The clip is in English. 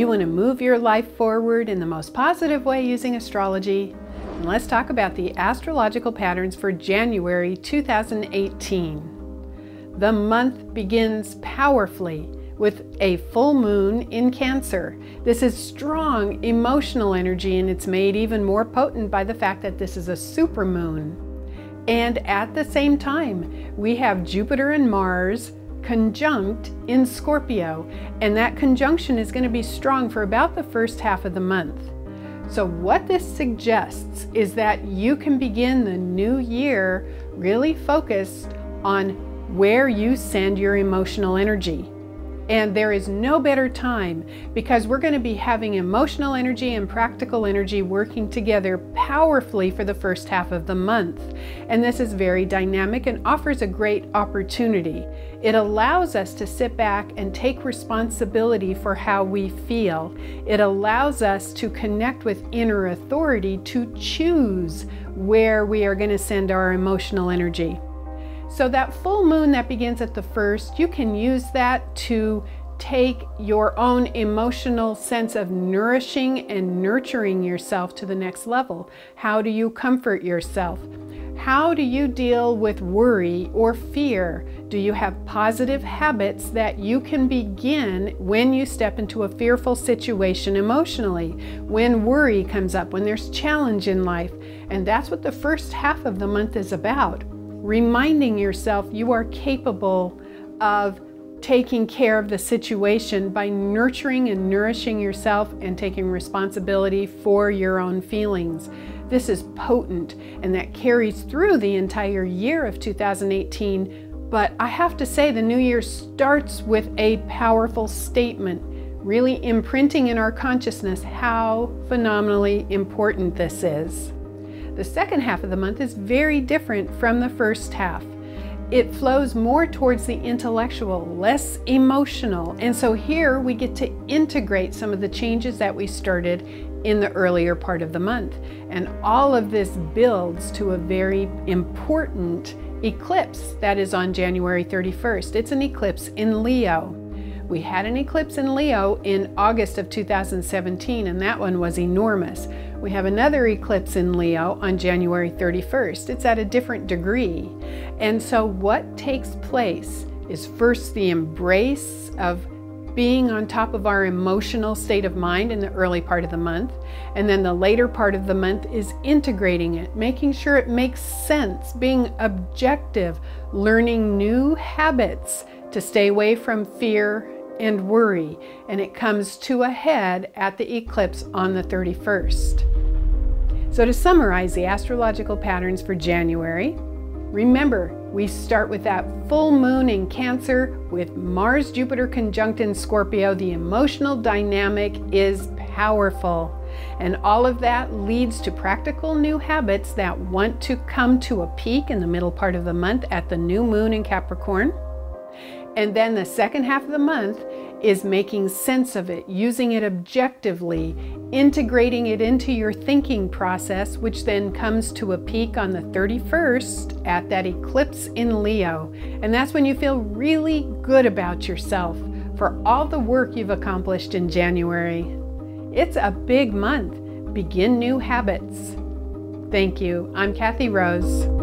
want to move your life forward in the most positive way using astrology? And let's talk about the astrological patterns for January 2018. The month begins powerfully with a full moon in Cancer. This is strong emotional energy, and it's made even more potent by the fact that this is a supermoon. And at the same time, we have Jupiter and Mars conjunct in Scorpio, and that conjunction is going to be strong for about the first half of the month. So what this suggests is that you can begin the new year really focused on where you send your emotional energy. And there is no better time, because we're going to be having emotional energy and practical energy working together powerfully for the first half of the month. And this is very dynamic and offers a great opportunity. It allows us to sit back and take responsibility for how we feel. It allows us to connect with inner authority to choose where we are going to send our emotional energy. So that full moon that begins at the 1st, you can use that to take your own emotional sense of nourishing and nurturing yourself to the next level. How do you comfort yourself? How do you deal with worry or fear? Do you have positive habits that you can begin when you step into a fearful situation emotionally, when worry comes up, when there's challenge in life? And that's what the first half of the month is about. Reminding yourself you are capable of taking care of the situation by nurturing and nourishing yourself and taking responsibility for your own feelings. This is potent, and that carries through the entire year of 2018. But I have to say, the new year starts with a powerful statement, really imprinting in our consciousness how phenomenally important this is. The second half of the month is very different from the first half. It flows more towards the intellectual, less emotional. And so here we get to integrate some of the changes that we started in the earlier part of the month. And all of this builds to a very important eclipse that is on January 31st. It's an eclipse in Leo. We had an eclipse in Leo in August of 2017, and that one was enormous. We have another eclipse in Leo on January 31st. It's at a different degree. And so what takes place is first the embrace of being on top of our emotional state of mind in the early part of the month. And then the later part of the month is integrating it, making sure it makes sense, being objective, learning new habits to stay away from fear and worry, and it comes to a head at the eclipse on the 31st. So to summarize the astrological patterns for January, remember, we start with that full moon in Cancer with Mars-Jupiter conjunct in Scorpio. The emotional dynamic is powerful, and all of that leads to practical new habits that want to come to a peak in the middle part of the month at the new moon in Capricorn. And then the second half of the month is making sense of it, using it objectively, integrating it into your thinking process, which then comes to a peak on the 31st at that eclipse in Leo. And that's when you feel really good about yourself for all the work you've accomplished in January. It's a big month. Begin new habits. Thank you. I'm Kathy Rose.